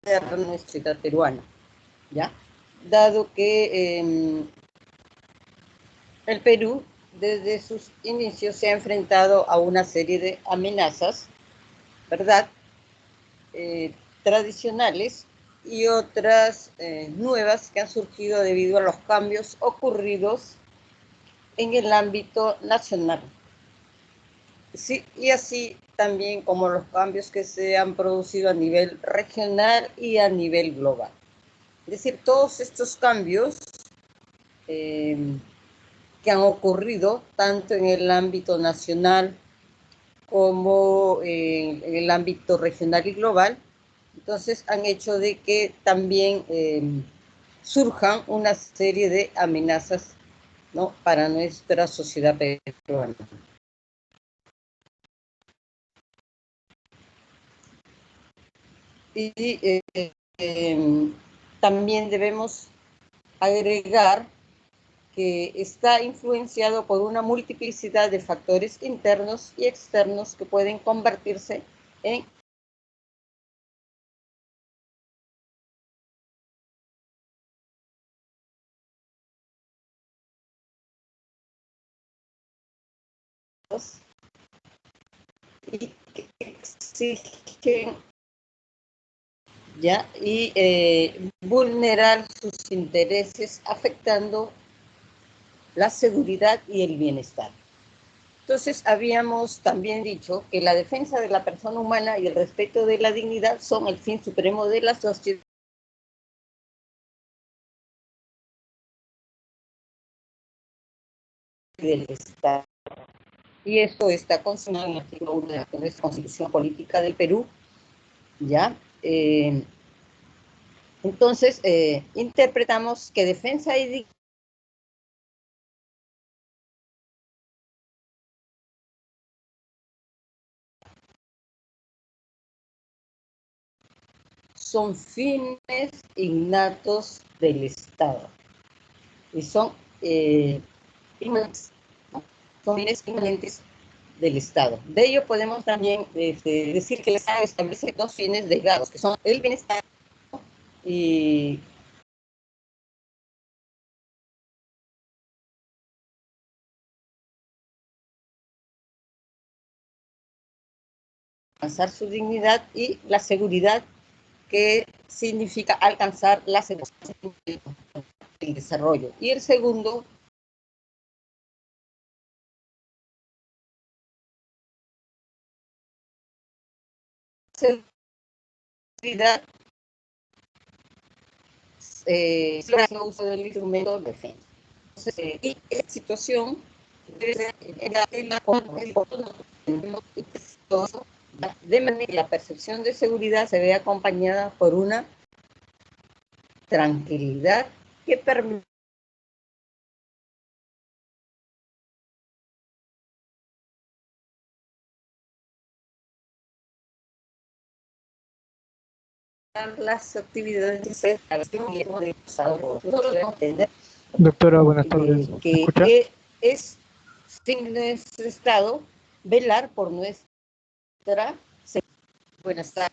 moderna sociedad peruana, ¿ya? Dado que el Perú desde sus inicios se ha enfrentado a una serie de amenazas, ¿verdad? Tradicionales y otras nuevas que han surgido debido a los cambios ocurridos en el ámbito nacional. Sí, y así también como los cambios que se han producido a nivel regional y a nivel global. Es decir, todos estos cambios que han ocurrido tanto en el ámbito nacional como en el ámbito regional y global, entonces han hecho de que también surjan una serie de amenazas, ¿no?, para nuestra sociedad peruana. Y también debemos agregar que está influenciado por una multiplicidad de factores internos y externos que pueden convertirse en y que exigen, ¿ya?, y vulnerar sus intereses, afectando la seguridad y el bienestar. Entonces, habíamos también dicho que la defensa de la persona humana y el respeto de la dignidad son el fin supremo de la sociedad y del Estado. Y esto está consignado en el artículo 1 de la Constitución Política del Perú, ¿ya? Entonces, interpretamos que defensa y dignidad son fines innatos del Estado y son fines inmanentes del Estado. De ello podemos también decir que el Estado establece dos fines derivados, que son el bienestar y alcanzar su dignidad, y la seguridad, que significa alcanzar la seguridad, el desarrollo. Y el segundo, seguridad, el uso del instrumento de defensa. Entonces, y esta situación de manera que la percepción de seguridad se ve acompañada por una tranquilidad que permite las actividades de nosotros debemos entender, doctora, buenas tardes. ¿Me escucha? que es sin nuestro Estado velar por nuestra seguridad. Buenas tardes.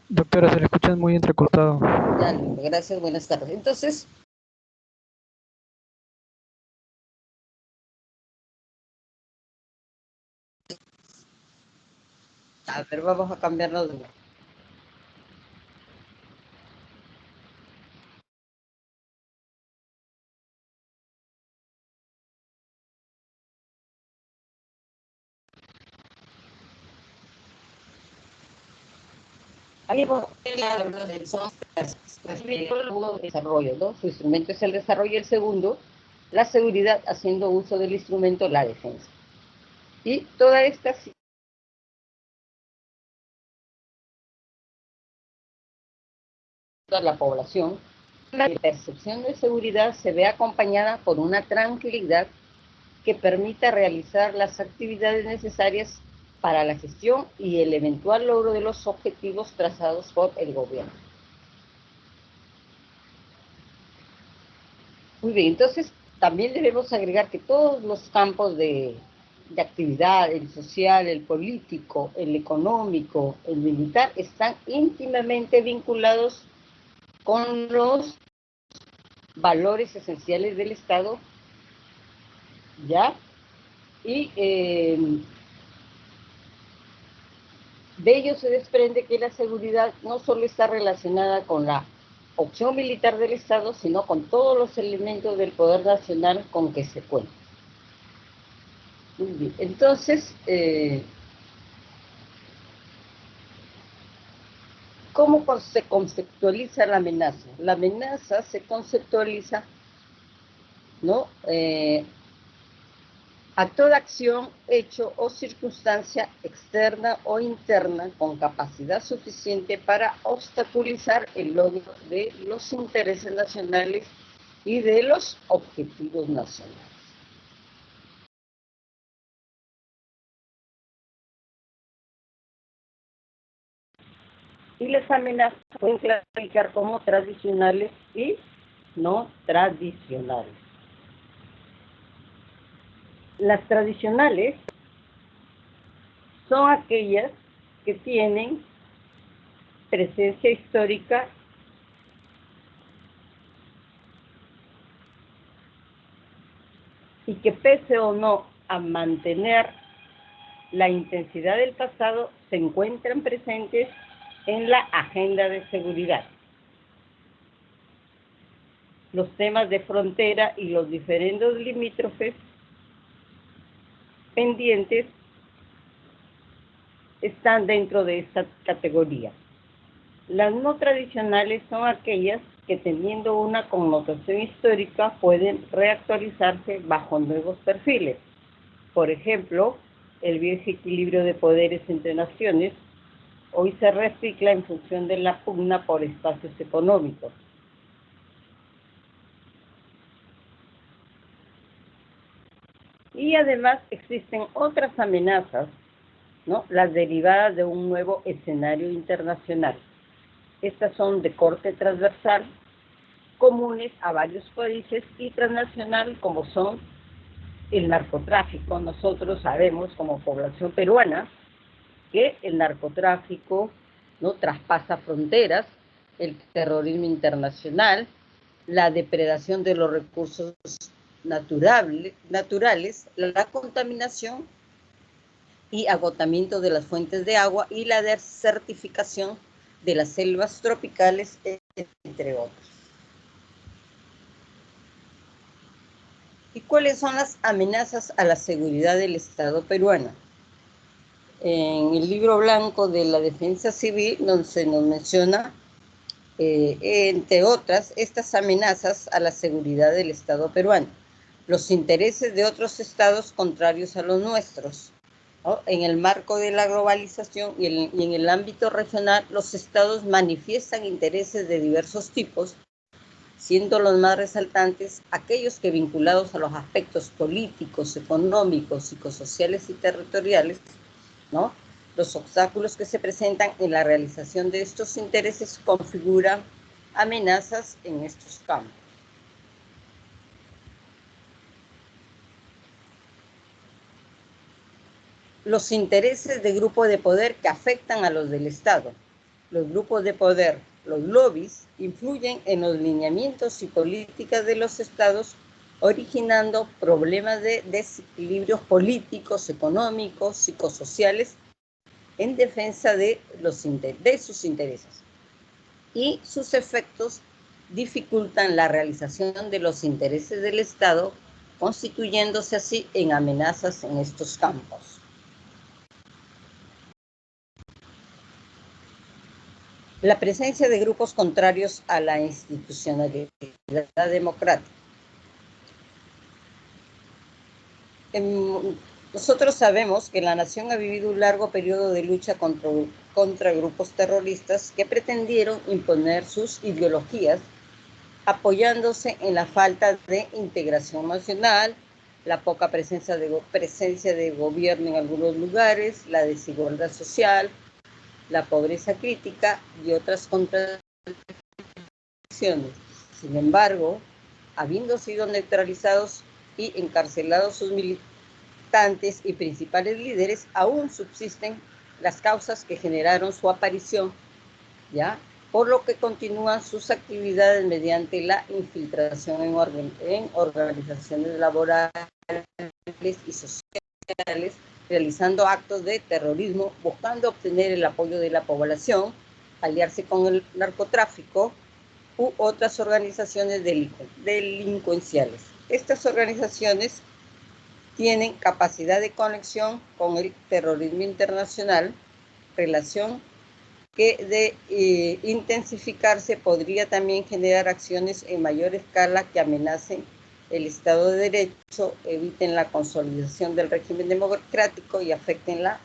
Doctora, se le escucha muy entrecortado. Ya, gracias, buenas tardes. Entonces, a ver, vamos a cambiarlo de lugar. Ahí habla del desarrollo, ¿no? Su instrumento es el desarrollo, y el segundo, la seguridad, haciendo uso del instrumento, la defensa. Y toda esta la población, la percepción de seguridad se ve acompañada por una tranquilidad que permita realizar las actividades necesarias para la gestión y el eventual logro de los objetivos trazados por el gobierno. Muy bien, entonces también debemos agregar que todos los campos de de actividad, el social, el político, el económico, el militar, están íntimamente vinculados con los valores esenciales del Estado, ¿ya? Y de ello se desprende que la seguridad no solo está relacionada con la opción militar del Estado, sino con todos los elementos del poder nacional con que se cuenta. Muy bien. Entonces, ¿cómo se conceptualiza la amenaza? La amenaza se conceptualiza, ¿no? A toda acción, hecho o circunstancia externa o interna con capacidad suficiente para obstaculizar el logro de los intereses nacionales y de los objetivos nacionales. Y las amenazas pueden clasificar como tradicionales y no tradicionales. Las tradicionales son aquellas que tienen presencia histórica y que pese o no a mantener la intensidad del pasado, se encuentran presentes en la agenda de seguridad. Los temas de frontera y los diferentes limítrofes pendientes están dentro de esta categoría. Las no tradicionales son aquellas que, teniendo una connotación histórica, pueden reactualizarse bajo nuevos perfiles. Por ejemplo, el viejo equilibrio de poderes entre naciones hoy se recicla en función de la pugna por espacios económicos. Y además existen otras amenazas, ¿no? Las derivadas de un nuevo escenario internacional. Estas son de corte transversal, comunes a varios países, y transnacional, como son el narcotráfico. Nosotros sabemos, como población peruana, que el narcotráfico no traspasa fronteras, el terrorismo internacional, la depredación de los recursos naturales, la contaminación y agotamiento de las fuentes de agua y la desertificación de las selvas tropicales, entre otros. ¿Y cuáles son las amenazas a la seguridad del Estado peruano? En el libro blanco de la defensa civil, donde se nos menciona, entre otras, estas amenazas a la seguridad del Estado peruano: los intereses de otros estados contrarios a los nuestros, ¿no? En el marco de la globalización y en el ámbito regional, los estados manifiestan intereses de diversos tipos, siendo los más resaltantes aquellos que, vinculados a los aspectos políticos, económicos, psicosociales y territoriales, ¿no? Los obstáculos que se presentan en la realización de estos intereses configuran amenazas en estos campos. Los intereses de grupos de poder que afectan a los del Estado. Los grupos de poder, los lobbies, influyen en los lineamientos y políticas de los estados, originando problemas de desequilibrios políticos, económicos, psicosociales, en defensa de sus intereses. Y sus efectos dificultan la realización de los intereses del Estado, constituyéndose así en amenazas en estos campos. La presencia de grupos contrarios a la institucionalidad democrática. Nosotros sabemos que la nación ha vivido un largo periodo de lucha contra grupos terroristas que pretendieron imponer sus ideologías, apoyándose en la falta de integración nacional, la poca presencia de gobierno en algunos lugares, la desigualdad social, la pobreza crítica y otras contradicciones. Sin embargo, habiendo sido neutralizados y encarcelados sus representantes y principales líderes, aún subsisten las causas que generaron su aparición, ¿ya? Por lo que continúan sus actividades mediante la infiltración en organizaciones laborales y sociales, realizando actos de terrorismo, buscando obtener el apoyo de la población, aliarse con el narcotráfico u otras organizaciones delincuenciales. Estas organizaciones tienen capacidad de conexión con el terrorismo internacional, relación que de intensificarse podría también generar acciones en mayor escala que amenacen el Estado de Derecho, eviten la consolidación del régimen democrático y afecten la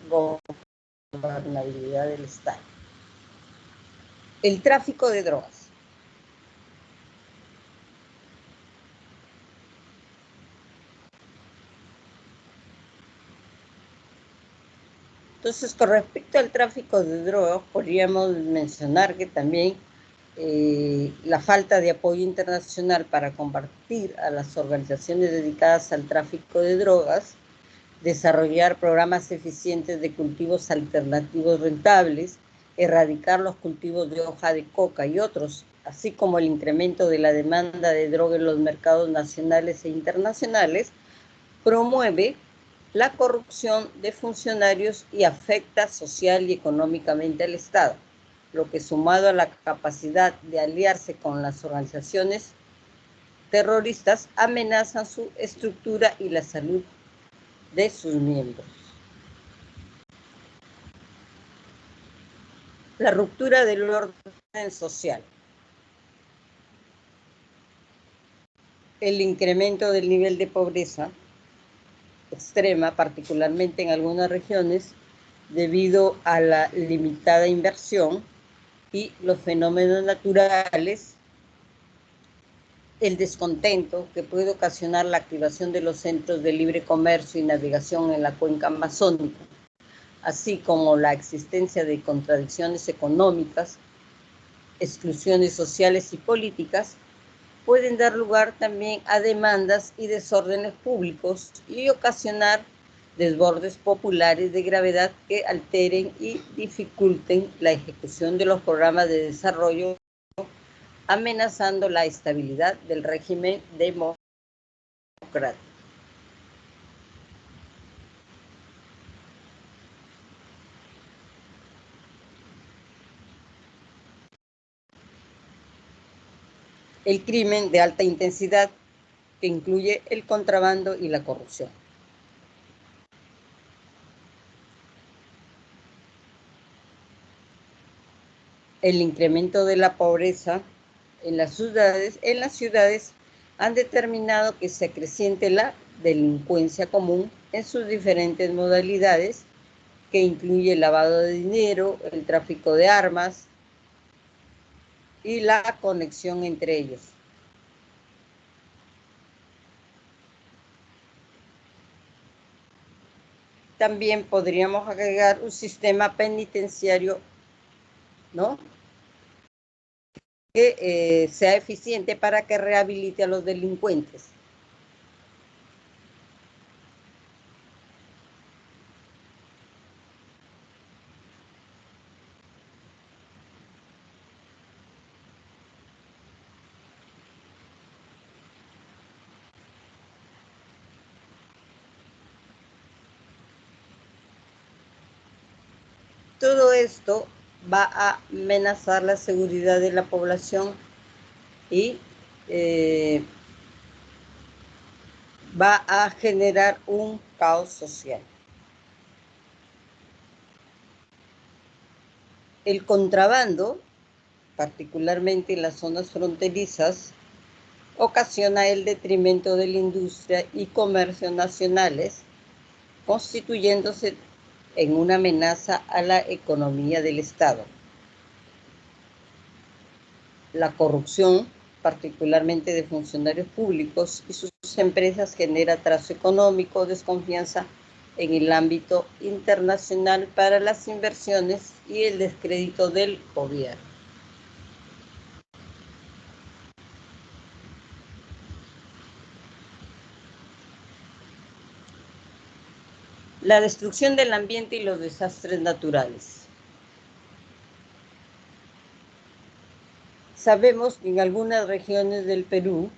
gobernabilidad del Estado. El tráfico de drogas. Entonces, con respecto al tráfico de drogas, podríamos mencionar que también la falta de apoyo internacional para combatir a las organizaciones dedicadas al tráfico de drogas, desarrollar programas eficientes de cultivos alternativos rentables, erradicar los cultivos de hoja de coca y otros, así como el incremento de la demanda de droga en los mercados nacionales e internacionales, promueve la corrupción de funcionarios y afecta social y económicamente al Estado, lo que sumado a la capacidad de aliarse con las organizaciones terroristas amenazan su estructura y la salud de sus miembros. La ruptura del orden social. El incremento del nivel de pobreza extrema, particularmente en algunas regiones, debido a la limitada inversión y los fenómenos naturales, el descontento que puede ocasionar la activación de los centros de libre comercio y navegación en la cuenca amazónica, así como la existencia de contradicciones económicas, exclusiones sociales y políticas, pueden dar lugar también a demandas y desórdenes públicos y ocasionar desbordes populares de gravedad que alteren y dificulten la ejecución de los programas de desarrollo, amenazando la estabilidad del régimen democrático. El crimen de alta intensidad, que incluye el contrabando y la corrupción. El incremento de la pobreza en las ciudades han determinado que se acreciente la delincuencia común en sus diferentes modalidades, que incluye el lavado de dinero, el tráfico de armas y la conexión entre ellos. También podríamos agregar un sistema penitenciario, ¿no?, que sea eficiente para que rehabilite a los delincuentes. Todo esto va a amenazar la seguridad de la población y va a generar un caos social. El contrabando, particularmente en las zonas fronterizas, ocasiona el detrimento de la industria y comercio nacionales, constituyéndose en una amenaza a la economía del Estado. La corrupción, particularmente de funcionarios públicos y sus empresas, genera atraso económico, desconfianza en el ámbito internacional para las inversiones y el descrédito del gobierno. La destrucción del ambiente y los desastres naturales. Sabemos que en algunas regiones del Perú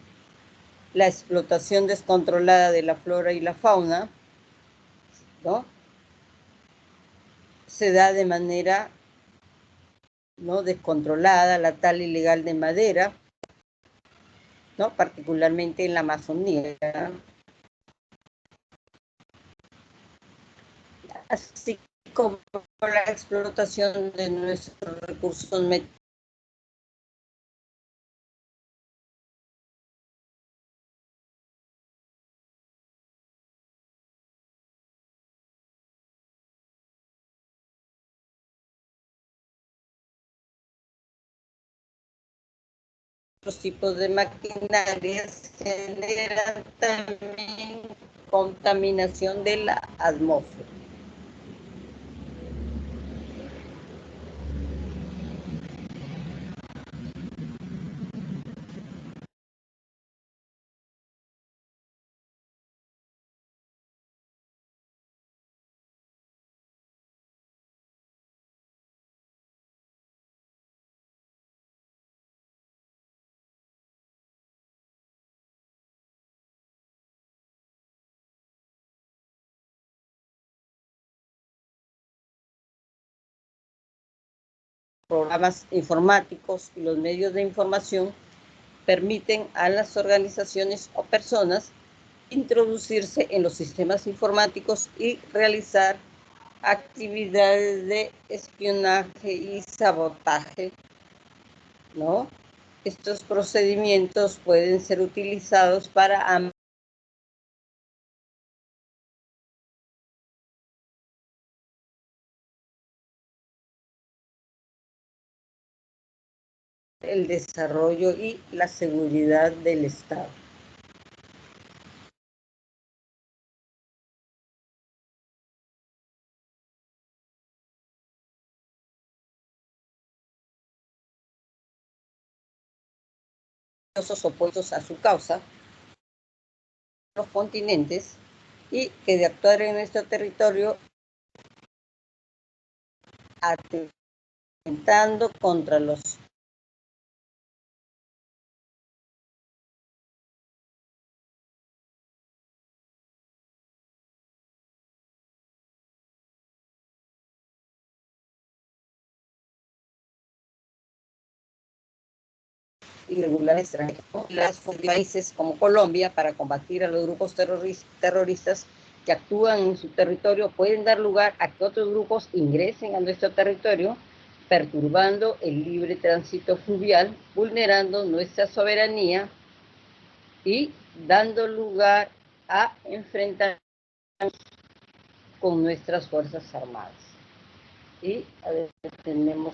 la explotación descontrolada de la flora y la fauna, ¿no?, se da de manera, ¿no?, descontrolada, la tala ilegal de madera, ¿no?, particularmente en la Amazonía, así como la explotación de nuestros recursos metálicos. Otros tipos de maquinarias generan también contaminación de la atmósfera. Programas informáticos y los medios de información permiten a las organizaciones o personas introducirse en los sistemas informáticos y realizar actividades de espionaje y sabotaje, ¿no? Estos procedimientos pueden ser utilizados para el desarrollo y la seguridad del Estado. Los opuestos a su causa, los continentes, y que de actuar en nuestro territorio atentando contra los irregulares extranjeros, las países como Colombia, para combatir a los grupos terroristas que actúan en su territorio, pueden dar lugar a que otros grupos ingresen a nuestro territorio, perturbando el libre tránsito fluvial, vulnerando nuestra soberanía y dando lugar a enfrentamientos con nuestras Fuerzas Armadas. Y a ver, tenemos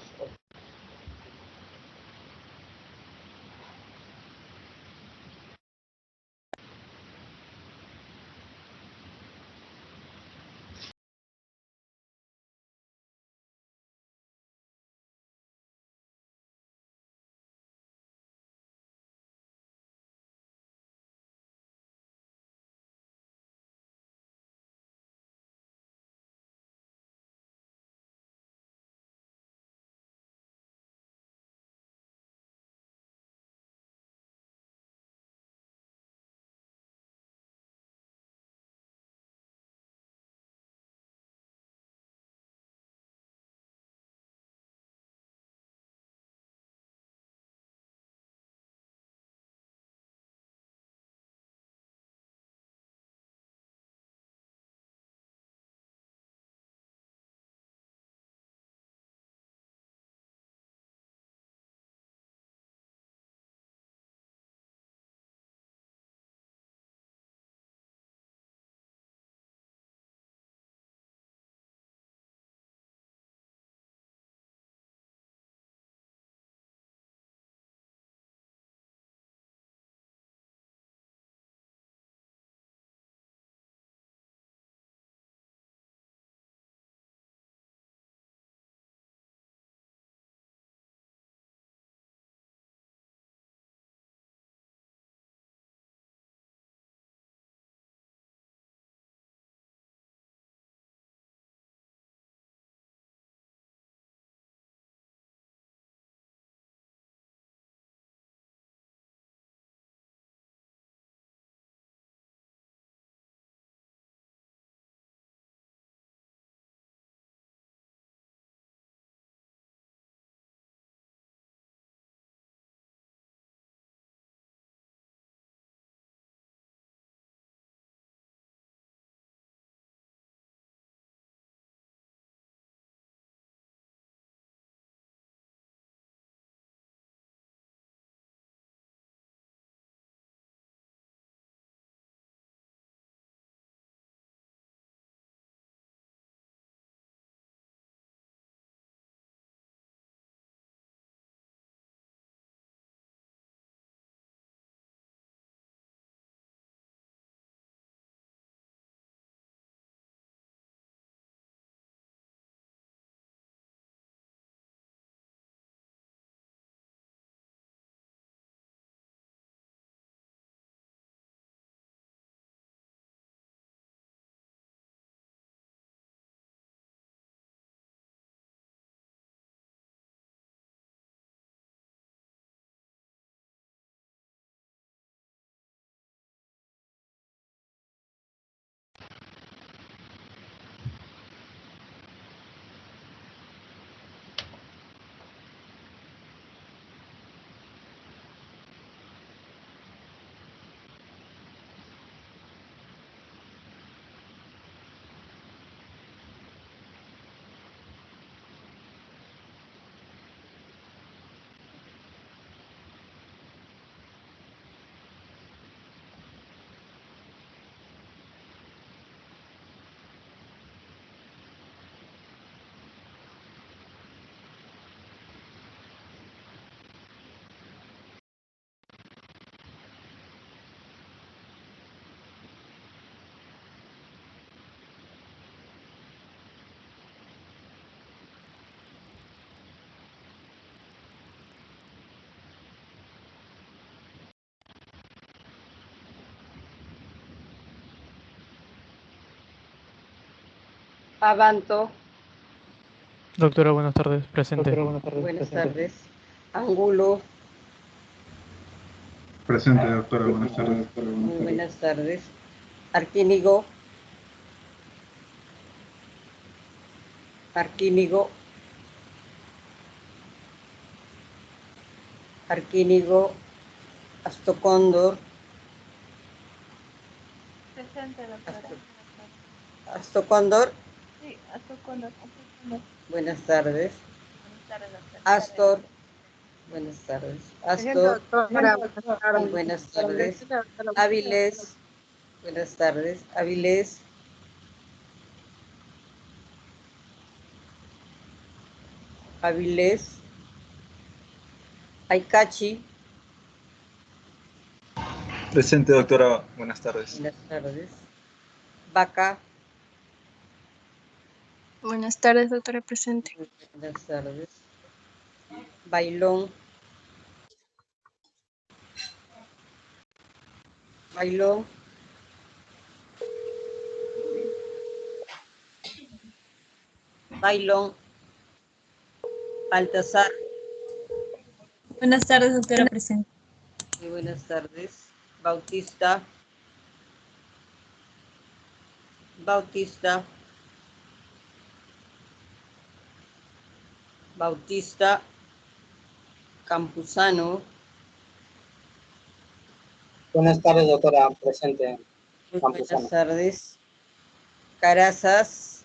Abanto. Doctora, buenas tardes. Presente. Buenas tardes. Angulo. Presente, doctora, buenas tardes. Muy buenas tardes. Arquínigo. Arquínigo. Arquínigo. Astocóndor. Presente, doctora. Astocóndor. Sí, Astocóndor. Buenas tardes. Buenas tardes, doctora. Astor. Buenas tardes. Astor. Muy buenas tardes. Avilés. Buenas tardes. Avilés. Avilés. Aicachi. Presente, doctora, buenas tardes. Buenas tardes. Vaca. Buenas tardes, doctora presente. Buenas tardes. Bailón. Bailón. Bailón. Baltasar. Buenas tardes, doctora presente. Muy buenas tardes. Bautista. Bautista. Bautista. Campuzano. Buenas tardes, doctora, presente. Muy Campuzano. buenas tardes. Carazas.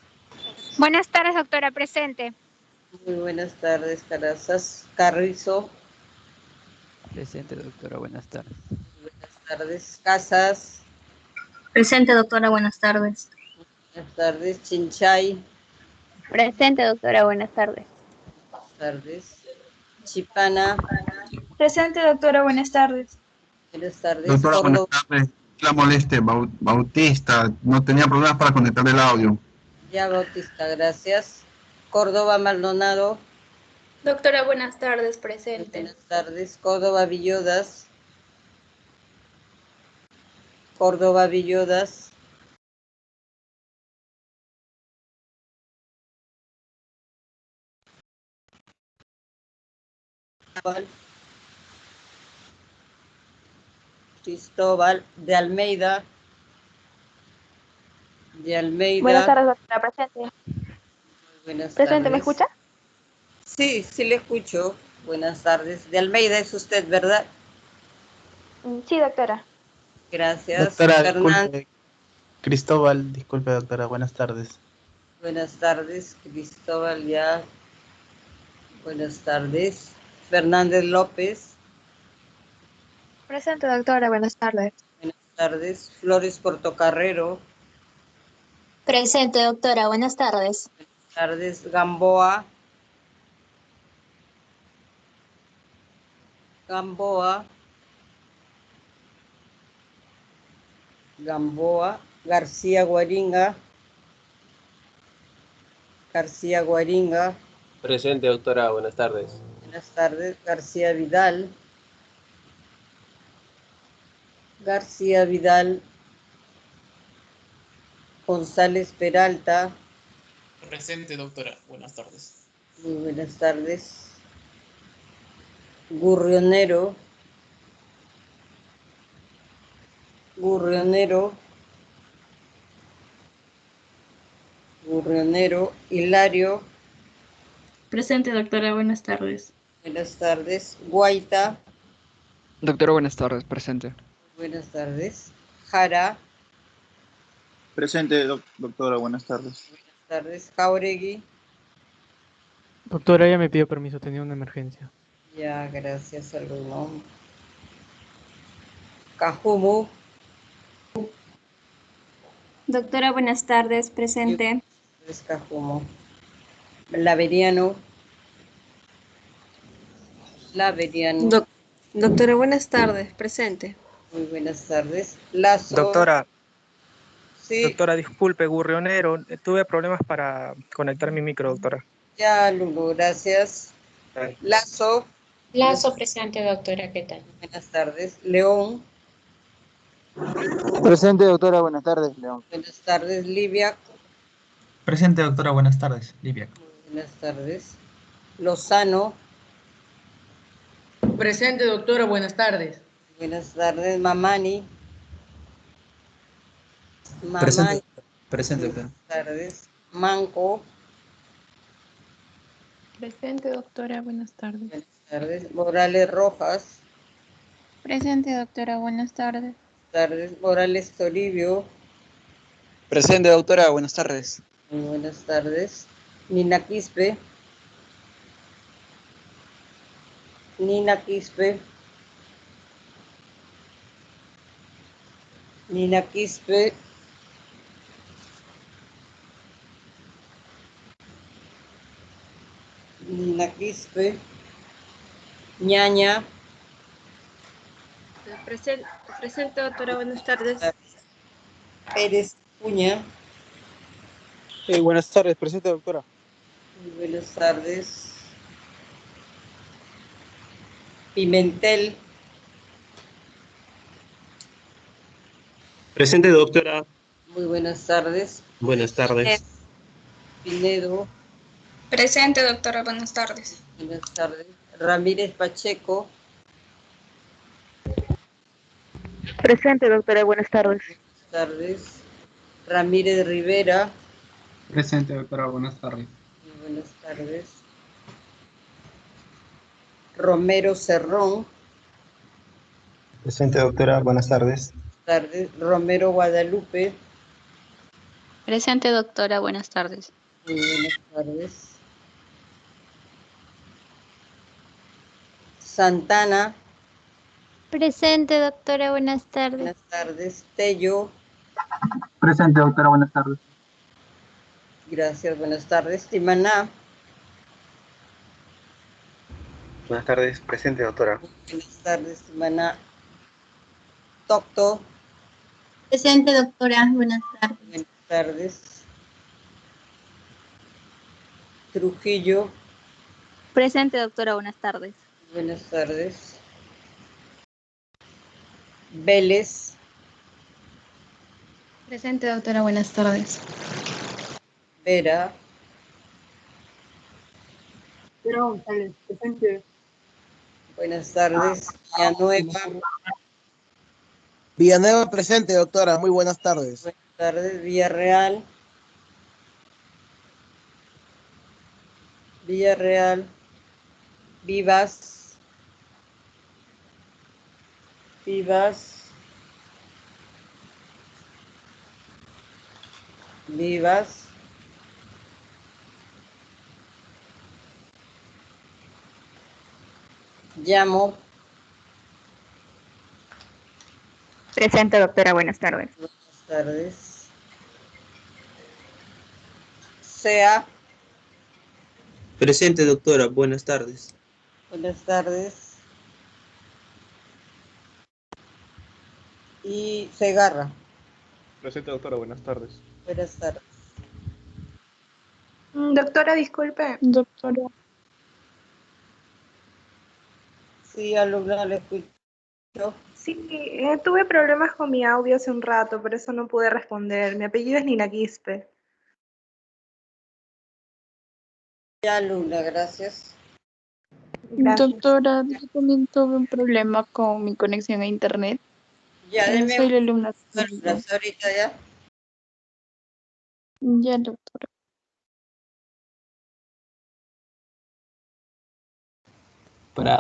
Buenas tardes, doctora, presente. Muy buenas tardes, Carazas. Carrizo. Presente, doctora, buenas tardes. Muy buenas tardes. Casas. Presente, doctora, buenas tardes. Buenas tardes. Chinchay. Presente, doctora, buenas tardes. Buenas tardes. Chipana. Presente, doctora, buenas tardes. Buenas tardes. Doctora, buenas Córdoba. tardes. La moleste, Bautista, no tenía problemas para conectar el audio. Ya, Bautista, gracias. Córdoba Maldonado. Doctora, buenas tardes, Muy presente. buenas tardes. Córdoba Villodas. Córdoba Villodas. Cristóbal de Almeida. De Almeida. Buenas tardes, doctora, presente. Muy buenas Presente, ¿me tardes. escucha? Sí, sí le escucho. Buenas tardes. De Almeida es usted, ¿verdad? Sí, doctora. Gracias. Doctora, Fernández. disculpe. Cristóbal, disculpe, doctora. Buenas tardes. Buenas tardes. Cristóbal ya. Buenas tardes. Fernández López. Presente, doctora, buenas tardes. Buenas tardes. Flores Portocarrero. Presente, doctora, buenas tardes. Buenas tardes. Gamboa. Gamboa. Gamboa. García Guaringa. García Guaringa. Presente, doctora, buenas tardes. Buenas tardes. García Vidal. García Vidal. González Peralta. Presente, doctora. Buenas tardes. Muy buenas tardes. Gurrionero. Gurrionero. Gurrionero. Hilario. Presente, doctora, buenas tardes. Buenas tardes. Guaita. Doctora, buenas tardes. Presente. Buenas tardes. Jara. Presente, doctora, buenas tardes. Buenas tardes. Jauregui. Doctora, ella me pidió permiso, tenía una emergencia. Ya, gracias al nombre. Cajumo. Doctora, buenas tardes, presente. Es Cajumo. Laveriano. Laveriano. Doctora, buenas tardes, presente. Muy buenas tardes. Lazo. Doctora, Sí, doctora, disculpe, Gurrionero, tuve problemas para conectar mi micro, doctora. ya, Lulu, gracias. Lazo. Lazo, presente, doctora, ¿qué tal? Buenas tardes. León. Presente, doctora, buenas tardes, León. Buenas tardes. Livia. Presente, doctora. Buenas tardes. Livia. Buenas tardes. Lozano. Presente, doctora. Buenas tardes. Buenas tardes. Mamani. Mamani. Presente, Buenas tardes. Manco. Presente, doctora. Buenas tardes. Buenas tardes. Morales Rojas. Presente, doctora. Buenas tardes. Buenas tardes. Morales Toribio. Presente, doctora. Buenas tardes. Muy buenas tardes. Nina Quispe. Nina Quispe. Nina Quispe. Nina Quispe. Ñaña. Presente, doctora. Buenas tardes. Pérez Puña. Buenas tardes, presente, doctora. Muy buenas tardes. Pimentel. Presente, doctora. Muy buenas tardes. Buenas tardes. Pinedo. Presente, doctora. Buenas tardes. Buenas tardes. Ramírez Pacheco. Presente, doctora. Buenas tardes. Buenas tardes. Ramírez Rivera. Presente, doctora. Buenas tardes. Muy buenas tardes. Romero Cerrón. Presente, doctora. Buenas tardes. Buenas tardes. Romero Guadalupe. Presente, doctora. Buenas tardes. Muy buenas tardes. Santana. Presente, doctora. Buenas tardes. Buenas tardes. Tello. Presente, doctora. Buenas tardes. Gracias. Buenas tardes. Timaná. Buenas tardes. Presente, doctora. Buenas tardes. Timaná. Tocto. Presente, doctora. Buenas tardes. Buenas tardes. Trujillo. Presente, doctora. Buenas tardes. Buenas tardes. Vélez. Presente, doctora. Buenas tardes. Vera. Presente. Buenas tardes. Villanueva. Villanueva, presente, doctora. Muy buenas tardes. Buenas tardes. Villarreal. Villarreal. Vivas. Vivas. Vivas. Llamo. Presente, doctora. Buenas tardes. Buenas tardes. Sea. Presente, doctora. Buenas tardes. Buenas tardes. Y Segarra. Presente, doctora. Buenas tardes. Buenas tardes. Doctora, disculpe. Doctora. Sí, alumna, le escucho. Sí, tuve problemas con mi audio hace un rato, por eso no pude responder. Mi apellido es Nina Quispe. Ya, alumna, gracias. Gracias. Doctora, yo también tuve un problema con mi conexión a internet. Ya, Soy la alumna. Gracias, ahorita ya. Ya, doctora. Para